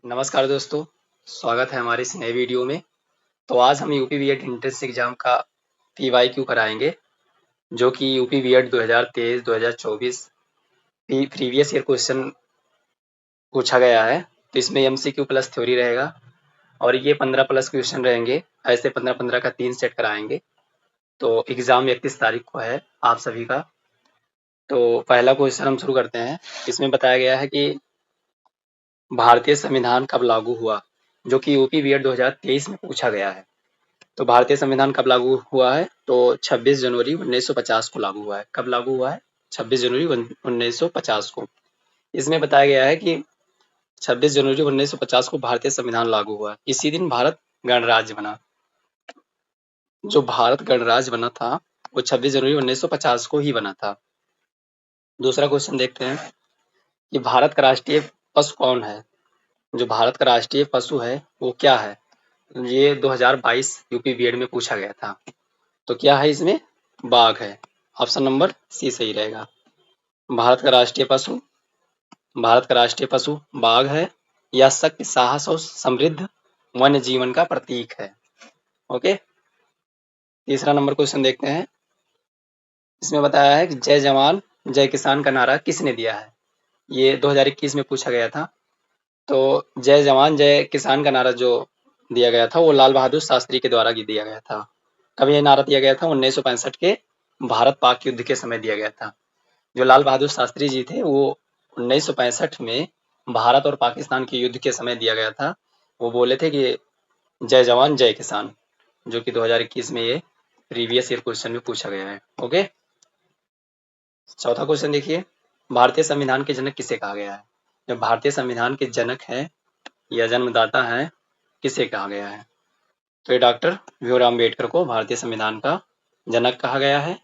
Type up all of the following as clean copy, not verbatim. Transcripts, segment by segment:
नमस्कार दोस्तों, स्वागत है हमारे इस नए वीडियो में। तो आज हम यूपी बीएड एंट्रेंस एग्जाम का पीवाईक्यू कराएंगे, जो कि UP BEd 2023-2024 previous year question पूछा गया है। तो इसमें एमसीक्यू प्लस थ्योरी रहेगा और ये 15 प्लस क्वेश्चन रहेंगे। ऐसे 15-15 का 3 सेट कराएंगे। तो एग्जाम 31 तारीख को है आप सभी का। तो पहला क्वेश्चन हम शुरू करते हैं। इसमें बताया गया है कि भारतीय संविधान कब लागू हुआ, जो कि यूपी बीएड 2023 में पूछा गया है। तो भारतीय संविधान कब लागू हुआ है? तो 26 जनवरी 1950 को लागू हुआ है। कब लागू हुआ है? 26 जनवरी 1950 को। इसमें बताया गया है कि 26 जनवरी 1950 को भारतीय संविधान लागू हुआ। इसी दिन भारत गणराज्य बना। जो भारत गणराज्य बना था वो 26 जनवरी 1950 को ही बना था। दूसरा क्वेश्चन देखते हैं कि भारत का राष्ट्रीय पशु कौन है? जो भारत का राष्ट्रीय पशु है वो क्या है? ये 2022 यूपी बीएड में पूछा गया था। तो क्या है इसमें? बाघ है। ऑप्शन नंबर सी सही रहेगा। भारत का राष्ट्रीय पशु बाघ है। यह शक्ति, साहस और समृद्ध वन्य जीवन का प्रतीक है। ओके। तीसरा नंबर क्वेश्चन देखते हैं। इसमें बताया है कि जय जवान जय किसान का नारा किसने दिया है? ये 2021 में पूछा गया था। तो जय जवान जय किसान का नारा जो दिया गया था वो लाल बहादुर शास्त्री के द्वारा दिया गया था। कब ये नारा दिया गया था? 1965 के भारत पाक युद्ध के समय दिया गया था। जो लाल बहादुर शास्त्री जी थे वो 1965 में भारत और पाकिस्तान के युद्ध के समय दिया गया था। वो बोले थे कि जय जवान जय किसान, जो कि 2021 में ये प्रीवियस ईयर क्वेश्चन में पूछा गया है। ओके। चौथा क्वेश्चन देखिए, भारतीय संविधान के जनक किसे कहा गया है? जो भारतीय संविधान के जनक है या जन्मदाता है, किसे कहा गया है? तो ये डॉक्टर भीमराव अम्बेडकर को भारतीय संविधान का जनक कहा गया है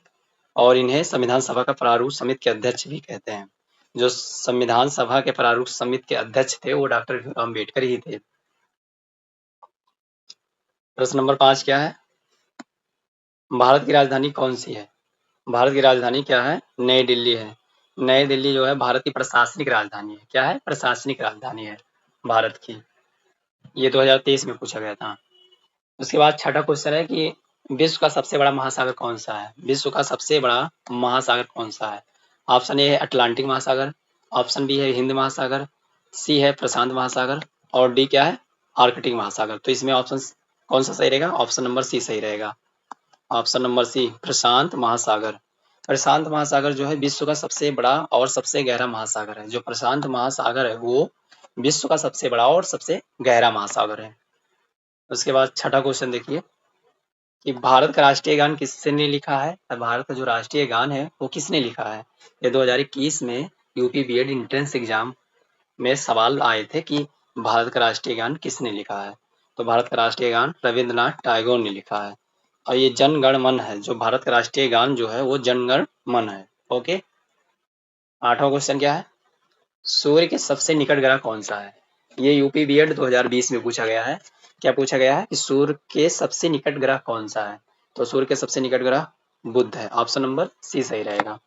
और इन्हें संविधान सभा का प्रारूप समिति के अध्यक्ष भी कहते हैं। जो संविधान सभा के प्रारूप समिति के अध्यक्ष थे वो डॉक्टर भीमराव अम्बेडकर ही थे। प्रश्न नंबर 5 क्या है? भारत की राजधानी कौन सी है? भारत की राजधानी क्या है? नई दिल्ली है। नई दिल्ली जो है भारत की प्रशासनिक राजधानी है। क्या है? प्रशासनिक राजधानी है भारत की। ये 2023 में पूछा गया था। उसके बाद छठा क्वेश्चन है कि विश्व का सबसे बड़ा महासागर कौन सा है? विश्व का सबसे बड़ा महासागर कौन सा है? ऑप्शन ए है अटलांटिक महासागर, ऑप्शन बी है हिंद महासागर, सी है प्रशांत महासागर और डी क्या है? आर्कटिक महासागर। तो इसमें ऑप्शन कौन सा सही रहेगा? ऑप्शन नंबर सी सही रहेगा। ऑप्शन नंबर सी प्रशांत महासागर। प्रशांत महासागर जो है विश्व का सबसे बड़ा और सबसे गहरा महासागर है। जो प्रशांत महासागर है वो विश्व का सबसे बड़ा और सबसे गहरा महासागर है। उसके बाद छठा क्वेश्चन देखिए कि भारत का राष्ट्रीय गान किसने लिखा है? भारत का जो राष्ट्रीय गान है वो किसने लिखा है? ये 2021 में यूपी बीएड एंट्रेंस एग्जाम में सवाल आए थे कि भारत का राष्ट्रीय गान किसने लिखा है। तो भारत का राष्ट्रीय गान रविंद्रनाथ टैगोर ने लिखा है और ये जन गण मन है। जो भारत का राष्ट्रीय गान जो है वो जन गण मन है। ओके। आठवां क्वेश्चन क्या है? सूर्य के सबसे निकट ग्रह कौन सा है? ये यूपी बीएड 2020 में पूछा गया है। क्या पूछा गया है कि सूर्य के सबसे निकट ग्रह कौन सा है? तो सूर्य के सबसे निकट ग्रह बुध है। ऑप्शन नंबर सी सही रहेगा।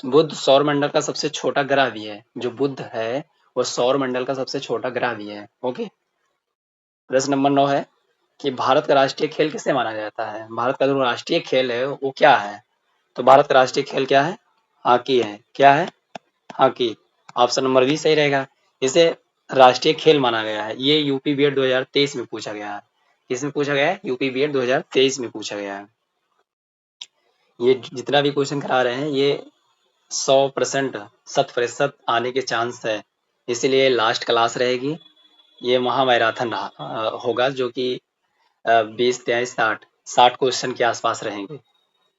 बुध सौर मंडल का सबसे छोटा ग्रह भी है। जो बुध है वो सौर मंडल का सबसे छोटा ग्रह भी है। ओके। प्रश्न नंबर 9 है कि भारत का राष्ट्रीय खेल किसे माना जाता है? भारत का जो राष्ट्रीय खेल है वो क्या है? तो भारत का राष्ट्रीय खेल क्या है? हॉकी है। क्या है? हॉकी। ऑप्शन नंबर बी सही रहेगा। इसे राष्ट्रीय खेल माना गया है। ये यूपी बीएड 2023 में पूछा गया है। किसमें पूछा गया है? यूपी बीएड 2023 में पूछा गया है। ये जितना भी क्वेश्चन करा रहे हैं ये 100% 100% आने के चांस है। इसीलिए लास्ट क्लास रहेगी। ये महामैराथन होगा जो कि 20, 23, 60 क्वेश्चन के आसपास रहेंगे।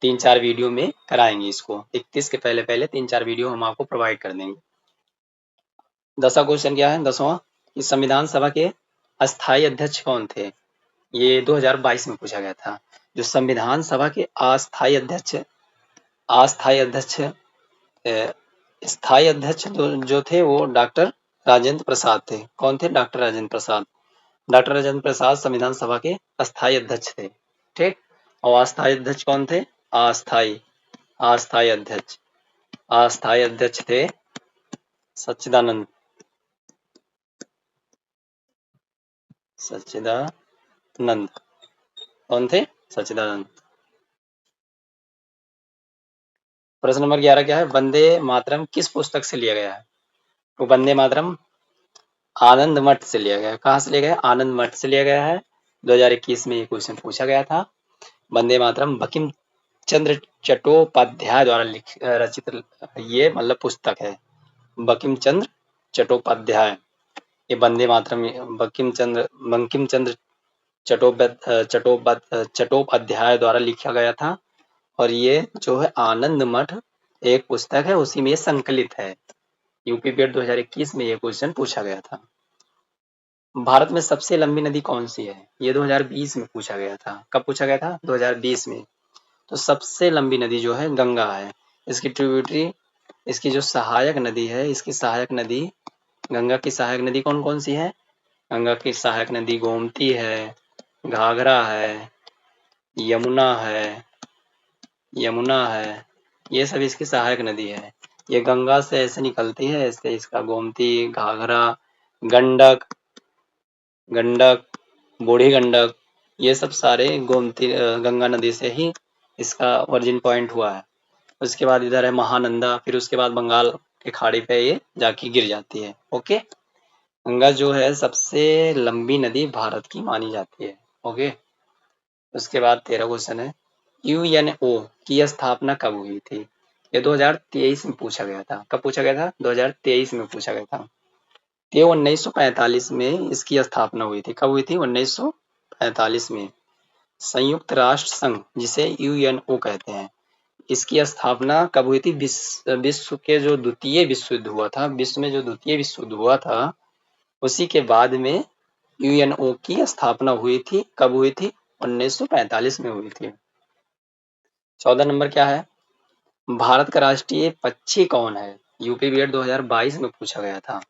3-4 वीडियो में कराएंगे इसको। 31 के पहले पहले 3-4 वीडियो हम आपको प्रोवाइड कर देंगे। 10वां क्वेश्चन क्या है? 10वां कि संविधान सभा के अस्थायी अध्यक्ष कौन थे? ये 2022 में पूछा गया था। जो संविधान सभा के अस्थायी अध्यक्ष स्थायी अध्यक्ष जो थे वो डॉक्टर राजेंद्र प्रसाद थे। कौन थे? डॉक्टर राजेंद्र प्रसाद। डॉक्टर राजेंद्र प्रसाद संविधान सभा के अस्थायी अध्यक्ष थे। ठीक। और अस्थायी अध्यक्ष कौन थे? अस्थायी अस्थायी अध्यक्ष अस्थायी अध्यक्ष थे सच्चिदानंद सच्चिदानंद। कौन थे? सच्चिदानंद। प्रश्न नंबर 11 क्या है? वंदे मातरम किस पुस्तक से लिया गया है? तो वंदे मातरम आनंद मठ से लिया गया है। कहाँ से लिया गया है? आनंद मठ से लिया गया है। 2021 में ये क्वेश्चन पूछा गया था। वंदे मातरम बंकिम चंद्र चट्टोपाध्याय द्वारा रचित ये मतलब पुस्तक है। बंकिम चंद्र चट्टोपाध्याय। ये वंदे मातरम बंकिम चंद्र चट्टोपाध्याय द्वारा लिखा गया था। और ये जो है आनंद मठ एक पुस्तक है, उसी में ये संकलित है। यूपी बीएड 2021 में ये क्वेश्चन पूछा गया था। भारत में सबसे लंबी नदी कौन सी है? ये 2020 में पूछा गया था। कब पूछा गया था? 2020 में। तो सबसे लंबी नदी जो है गंगा है। इसकी ट्रिब्यूटरी, इसकी जो सहायक नदी है, इसकी सहायक नदी, गंगा की सहायक नदी कौन कौन सी है? गंगा की सहायक नदी गोमती है, घाघरा है, यमुना है, ये सब इसकी सहायक नदी है। ये गंगा से ऐसे निकलती है, ऐसे इसका गोमती, घाघरा, गंडक, बूढ़ी गंडक, ये सब सारे गोमती गंगा नदी से ही इसका ओरिजिन पॉइंट हुआ है। उसके बाद इधर है महानंदा, फिर उसके बाद बंगाल की खाड़ी पे ये जाके गिर जाती है। ओके, गंगा जो है सबसे लंबी नदी भारत की मानी जाती है। ओके, उसके बाद 13 क्वेश्चन है, यूएनओ की स्थापना कब हुई थी? ये 2023 में पूछा गया था। कब पूछा गया था? 2023 में पूछा गया था। ये 1945 में इसकी स्थापना हुई थी। कब हुई थी? 1945 में। संयुक्त राष्ट्र संघ, जिसे यूएनओ कहते हैं, इसकी स्थापना कब हुई थी? विश्व के जो द्वितीय विश्व युद्ध हुआ था, विश्व में जो द्वितीय विश्व युद्ध हुआ था, उसी के बाद में यूएनओ की स्थापना हुई थी। कब हुई थी? 1945 में हुई थी। 14 नंबर क्या है? भारत का राष्ट्रीय पक्षी कौन है? यूपी बीएड 2022 में पूछा गया था।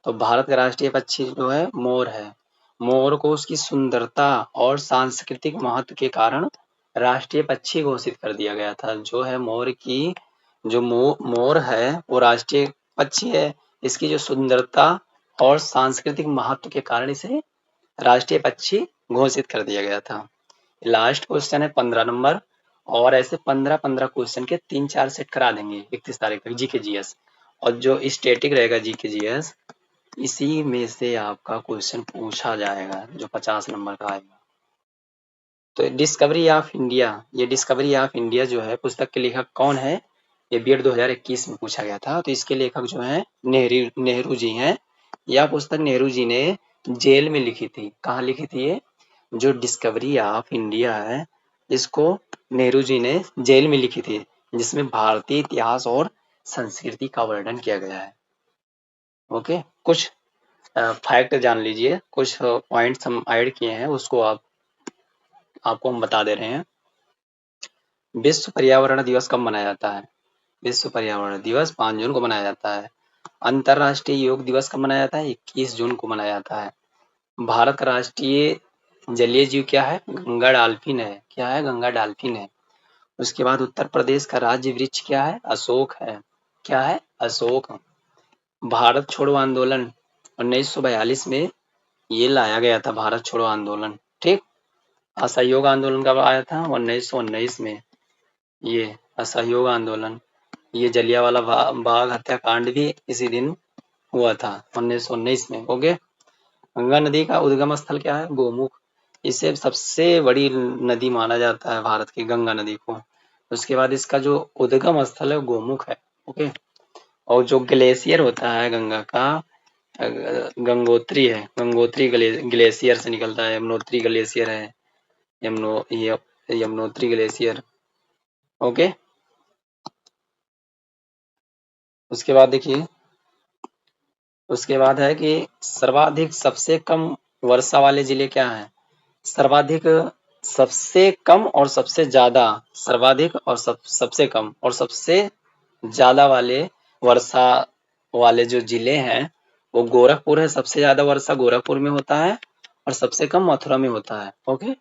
तो भारत का राष्ट्रीय पक्षी जो है मोर है। मोर को उसकी सुंदरता और सांस्कृतिक महत्व के कारण राष्ट्रीय पक्षी घोषित कर दिया गया था। जो है मोर की जो मोर है वो राष्ट्रीय पक्षी है। इसकी जो सुंदरता और सांस्कृतिक महत्व के कारण इसे राष्ट्रीय पक्षी घोषित कर दिया गया था। लास्ट क्वेश्चन है 15 नंबर, और ऐसे 15-15 क्वेश्चन के 3-4 सेट करा देंगे 31 तारीख तक जीके जीएस। और जो स्टैटिक रहेगा जीके जीएस, इसी में से आपका क्वेश्चन पूछा जाएगा जो 50 नंबर का आएगा। तो डिस्कवरी ऑफ इंडिया, ये डिस्कवरी ऑफ इंडिया जो है पुस्तक के लेखक कौन है? ये बीएड 2021 में पूछा गया था। तो इसके लेखक जो है नेहरू जी हैं। यह पुस्तक नेहरू जी ने जेल में लिखी थी। कहाँ लिखी थी ये? जो डिस्कवरी ऑफ इंडिया है, इसको नेहरू जी ने जेल में लिखी थी, जिसमें भारतीय इतिहास और संस्कृति का वर्णन किया गया है। ओके, कुछ फैक्ट जान लीजिए, कुछ पॉइंट्स हम ऐड किए हैं, उसको आपको हम बता दे रहे हैं। विश्व पर्यावरण दिवस कब मनाया जाता है? विश्व पर्यावरण दिवस 5 जून को मनाया जाता है। अंतर्राष्ट्रीय योग दिवस कब मनाया जाता है? 21 जून को मनाया जाता है। भारत का राष्ट्रीय जलीय जीव क्या है? गंगा डॉल्फिन है। क्या है? गंगा डॉल्फिन है। उसके बाद उत्तर प्रदेश का राज्य वृक्ष क्या है? अशोक है। क्या है? अशोक। भारत छोड़ो आंदोलन 1942 में ये लाया गया था, भारत छोड़ो आंदोलन। ठीक। असहयोग आंदोलन कब आया था? 1919 में। ये असहयोग आंदोलन, ये जलियांवाला बाग हत्याकांड भी इसी दिन हुआ था, 1919 में। ओके। गंगा नदी का उद्गम स्थल क्या है? गोमुख। इसे सबसे बड़ी नदी माना जाता है भारत की, गंगा नदी को। उसके बाद इसका जो उद्गम स्थल है गोमुख है। ओके। और जो ग्लेशियर होता है गंगा का, गंगोत्री है, गंगोत्री ग्लेशियर से निकलता है। यमुनोत्री ग्लेशियर है, यमुनोत्री ग्लेशियर। ओके। उसके बाद देखिए, उसके बाद है कि सर्वाधिक सबसे कम वर्षा वाले जिले क्या हैं? सर्वाधिक, सबसे कम और सबसे ज्यादा, सर्वाधिक और सबसे कम और सबसे ज्यादा वाले वर्षा वाले जो जिले हैं वो गोरखपुर है। सबसे ज्यादा वर्षा गोरखपुर में होता है और सबसे कम मथुरा में होता है। ओके।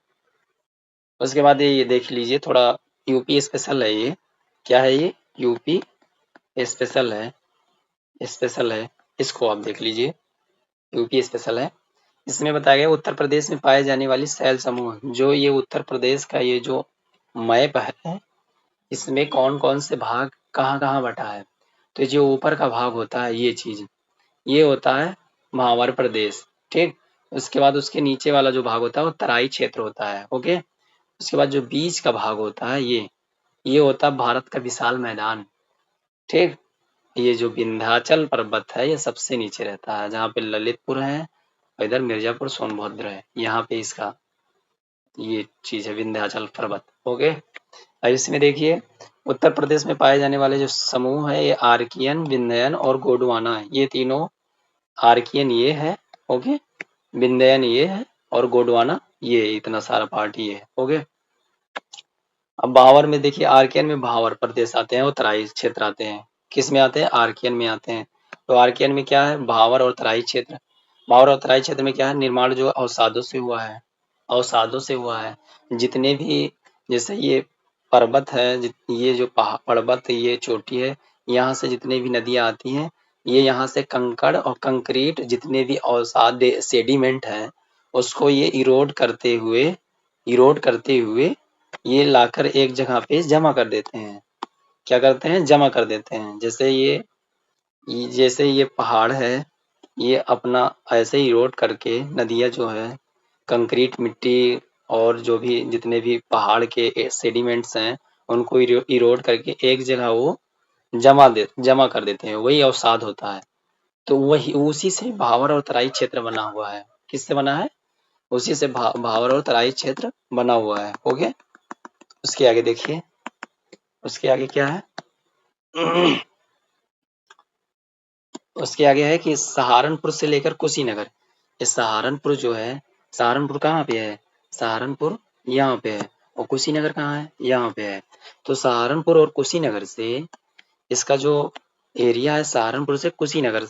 उसके बाद ये देख लीजिए थोड़ा, यूपी स्पेशल है ये। क्या है ये? यूपी स्पेशल है, स्पेशल है। इसको आप देख लीजिए, यूपी स्पेशल है। इसमें बताया गया उत्तर प्रदेश में पाए जाने वाली शैल समूह, जो ये उत्तर प्रदेश का ये जो मैप है, इसमें कौन कौन से भाग कहाँ कहाँ बटा है। तो जो ऊपर का भाग होता है ये चीज, ये होता है महावर प्रदेश, ठीक। उसके बाद उसके नीचे वाला जो भाग होता है वो तराई क्षेत्र होता है, ओके। उसके बाद जो बीच का भाग होता है ये होता है भारत का विशाल मैदान, ठीक। ये जो विंध्याचल पर्वत है ये सबसे नीचे रहता है, जहाँ पे ललितपुर है और इधर मिर्जापुर सोनभद्र है, यहाँ पे इसका ये चीज है विंध्याचल पर्वत, ओके। अब इसमें देखिए उत्तर प्रदेश में पाए जाने वाले जो समूह है ये आर्कियन, विंध्ययन और गोंडवाना है। ये तीनों, आर्कियन ये है, ओके, विंध्ययन ये है और गोंडवाना ये, इतना सारा पार्ट ये है, ओके। अब भावर में देखिए, आर्कियन में भावर प्रदेश आते हैं और तराई क्षेत्र आते हैं। किस में आते हैं? आर्कियन में आते हैं। तो आर्कियन में क्या है? भावर और तराई क्षेत्र। भावर और तराई क्षेत्र में क्या है? निर्माण जो अवसादों से हुआ है, अवसादों से हुआ है। जितने भी, जैसे ये पर्वत है, ये जो पर्वत, ये चोटी है, यहाँ से जितने भी नदियां आती हैं, ये यहाँ से कंकड़ और कंक्रीट, जितने भी अवसाद सेडिमेंट है, उसको ये इरोड करते हुए ये लाकर एक जगह पे जमा कर देते हैं। क्या करते हैं? जमा कर देते हैं। जैसे ये पहाड़ है, ये अपना ऐसे ही इरोड करके नदियाँ जो है, कंक्रीट, मिट्टी और जो भी जितने भी पहाड़ के सेडिमेंट्स हैं, उनको इरोड करके एक जगह वो जमा कर देते हैं, वही अवसाद होता है। तो वही, उसी से भावर और तराई क्षेत्र बना हुआ है। किससे बना है? उसी से भावर और तराई क्षेत्र बना हुआ है, ओके। उसके आगे देखिए, उसके आगे क्या है? उसके आगे है कि सहारनपुर से लेकर कुशीनगर। ये सहारनपुर जो है, सहारनपुर कहाँ पे है? सहारनपुर यहाँ पे है। और कुशीनगर कहाँ है? यहाँ पे है। तो सहारनपुर और कुशीनगर से इसका जो एरिया है, सहारनपुर से कुशीनगर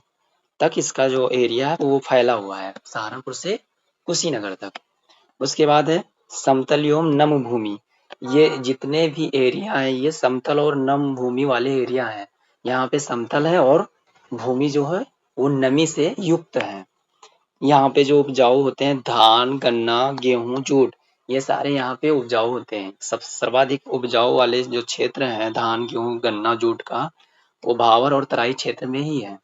तक इसका जो एरिया है वो फैला हुआ है, सहारनपुर से कुशीनगर तक। उसके बाद है समतल एवं नम भूमि। ये जितने भी एरिया है ये समतल और नम भूमि वाले एरिया है। यहाँ पे समतल है और भूमि जो है वो नमी से युक्त है। यहाँ पे जो उपजाऊ होते हैं, धान, गन्ना, गेहूं, जूट, ये सारे यहाँ पे उपजाऊ होते हैं। सब सर्वाधिक उपजाऊ वाले जो क्षेत्र हैं धान, गेहूं, गन्ना, जूट का, वो भावर और तराई क्षेत्र में ही है।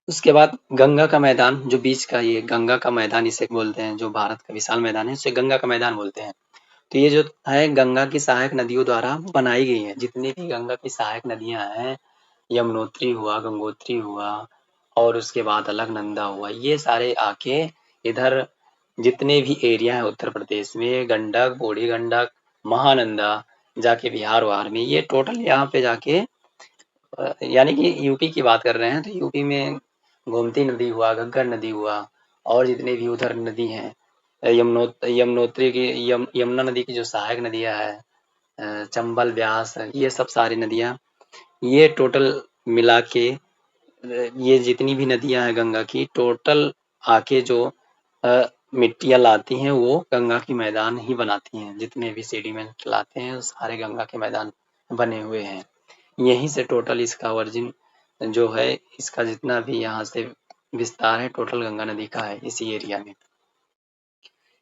उसके बाद गंगा का मैदान, जो बीच का, ये गंगा का मैदान इसे बोलते हैं, जो भारत का विशाल मैदान है उसे गंगा का मैदान बोलते हैं। तो ये जो है गंगा की सहायक नदियों द्वारा बनाई गई है। जितनी भी गंगा की सहायक नदियां हैं, यमुनोत्री हुआ, गंगोत्री हुआ और उसके बाद अलकनंदा हुआ, ये सारे आके इधर जितने भी एरिया है उत्तर प्रदेश में, गंडक, बूढ़ी गंडक, महानंदा, जाके बिहार वहार में, ये टोटल यहाँ पे जाके यानी कि यूपी की बात कर रहे हैं तो यूपी में गोमती नदी हुआ, घग्गर नदी हुआ और जितने भी उधर नदी हैं, यमुनोत्री की, यमुना नदी की जो सहायक नदियां है, चंबल, व्यास, ये सब सारी नदियां, ये टोटल मिला के ये जितनी भी नदियां हैं गंगा की, टोटल आके जो मिट्टियां लाती हैं वो गंगा की मैदान ही बनाती हैं। जितने भी सेडिमेंट लाते हैं वो सारे गंगा के मैदान बने हुए हैं। यहीं से टोटल इसका ओरिजिन जो है, इसका जितना भी यहाँ से विस्तार है टोटल गंगा नदी का है इसी एरिया में।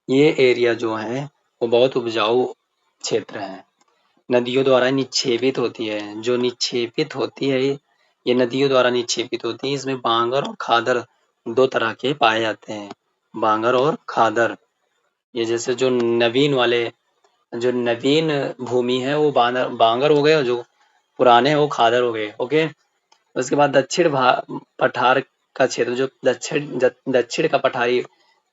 ये एरिया जो है वो बहुत उपजाऊ क्षेत्र है, नदियों द्वारा निक्षेपित होती है। जो निक्षेपित होती है ये नदियों द्वारा निक्षेपित होती है। इसमें बांगर और खादर दो तरह के पाए जाते हैं, बांगर और खादर। ये जैसे जो नवीन वाले, जो नवीन भूमि है वो बांगर हो गए और जो पुराने हैं वो खादर हो गए, ओके। उसके बाद पठार का क्षेत्र, जो दक्षिण का पठारी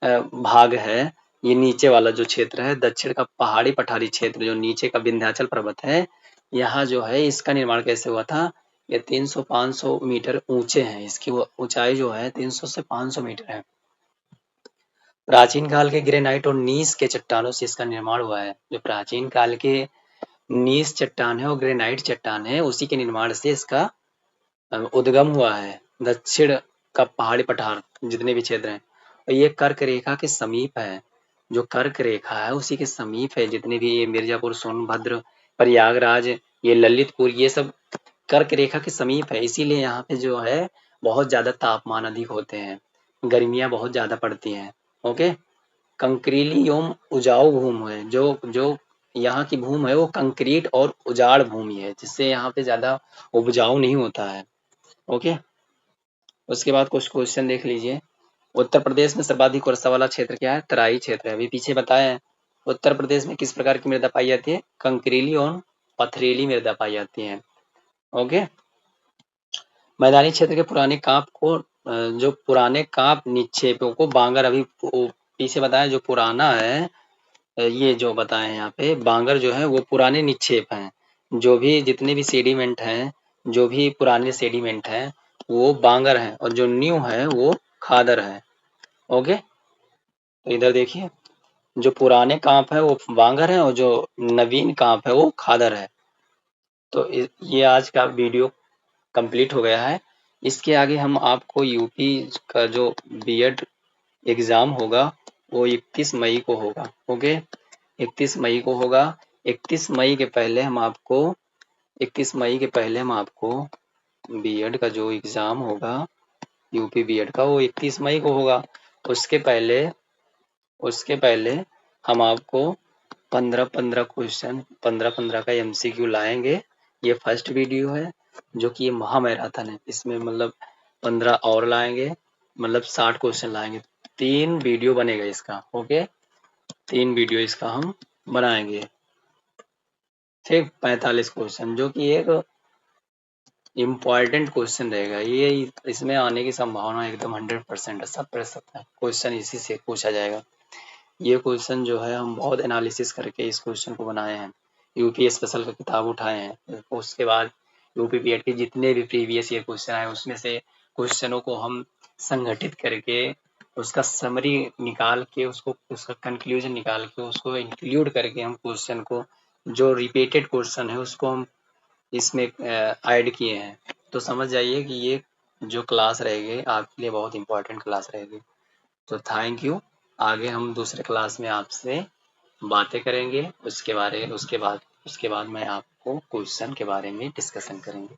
भाग है, ये नीचे वाला जो क्षेत्र है, दक्षिण का पहाड़ी पठारी क्षेत्र, जो नीचे का विंध्याचल पर्वत है, यहाँ जो है इसका निर्माण कैसे हुआ था? ये 300-500 मीटर ऊंचे हैं, इसकी ऊंचाई जो है 300 से 500 मीटर है। प्राचीन काल के ग्रेनाइट और नीस के चट्टानों से इसका निर्माण हुआ है। जो प्राचीन काल के नीस चट्टान है और ग्रेनाइट चट्टान है, उसी के निर्माण से इसका उद्गम हुआ है। दक्षिण का पहाड़ी पठार जितने भी क्षेत्र हैं, और ये कर्क रेखा के समीप है। जो कर्क रेखा है उसी के समीप है। जितने भी ये मिर्जापुर, सोनभद्र, प्रयागराज, ये ललितपुर, ये सब कर्क रेखा के समीप है। इसीलिए यहाँ पे जो है बहुत ज्यादा तापमान अधिक होते हैं। गर्मियाँ बहुत ज़्यादा पड़ती हैं। ओके, कंकरीली एवं उपजाऊ भूमि है, जो यहाँ की भूमि है वो कंक्रीट और उजाड़ भूमि है, जिससे यहाँ पे ज़्यादा उपजाऊ नहीं होता है। ओके, उसके बाद कुछ क्वेश्चन देख लीजिए। उत्तर प्रदेश में सर्वाधिक वर्षा वाला क्षेत्र क्या है? तराई क्षेत्र है, अभी पीछे बताया है। उत्तर प्रदेश में किस प्रकार की मृदा पाई जाती है? कंकरीली और पथरीली मृदा पाई जाती है। ओके, मैदानी क्षेत्र के पुराने कांप को जो पुराने कांप निक्षेपों को बांगर, अभी पीछे बताया जो पुराना है, ये जो बताए हैं यहाँ पे बांगर जो है वो पुराने निक्षेप हैं। जो भी जितने भी सेडिमेंट हैं, जो भी पुराने सेडिमेंट हैं वो बांगर हैं, और जो न्यू है वो खादर है। ओके, तो इधर देखिए, जो पुराने कांप है वो बांगर है और जो नवीन कांप है वो खादर है। तो ये आज का वीडियो कंप्लीट हो गया है। इसके आगे हम आपको यूपी का जो बीएड एग्जाम होगा वो 31 मई को होगा। ओके, 31 मई को होगा। 31 मई के पहले हम आपको 31 मई के पहले हम आपको बीएड का जो एग्जाम होगा यूपी बीएड का वो 31 मई को होगा। उसके पहले उसके पहले हम आपको 15-15 क्वेश्चन 15-15 का एमसीक्यू लाएंगे। ये फर्स्ट वीडियो है, जो कि ये महा मैराथन है, इसमें मतलब 15 और लाएंगे, मतलब 60 क्वेश्चन लाएंगे। 3 वीडियो बनेगा इसका। ओके, 3 वीडियो इसका हम बनाएंगे। ठीक, 45 क्वेश्चन, जो कि एक इम्पॉर्टेंट क्वेश्चन रहेगा ये। इसमें आने की संभावना एकदम 100% है, 100% है। क्वेश्चन इसी से पूछा जाएगा। ये क्वेश्चन जो है हम बहुत एनालिसिस करके इस क्वेश्चन को बनाए हैं। यूपी स्पेशल का किताब उठाए हैं, उसके बाद यूपी बीएड के जितने भी प्रीवियस ईयर क्वेश्चन आए उसमें से क्वेश्चनों को हम संगठित करके उसका समरी निकाल के उसका कंक्लूजन निकाल के उसको इंक्लूड करके हम क्वेश्चन को, जो रिपीटेड क्वेश्चन है उसको हम इसमें ऐड किए हैं। तो समझ जाइए कि ये जो क्लास रहेगी आपके लिए बहुत इंपॉर्टेंट क्लास रहेगी। तो थैंक यू। आगे हम दूसरे क्लास में आपसे बातें करेंगे, उसके बाद मैं आपको क्वेश्चन के बारे में डिस्कशन करेंगे।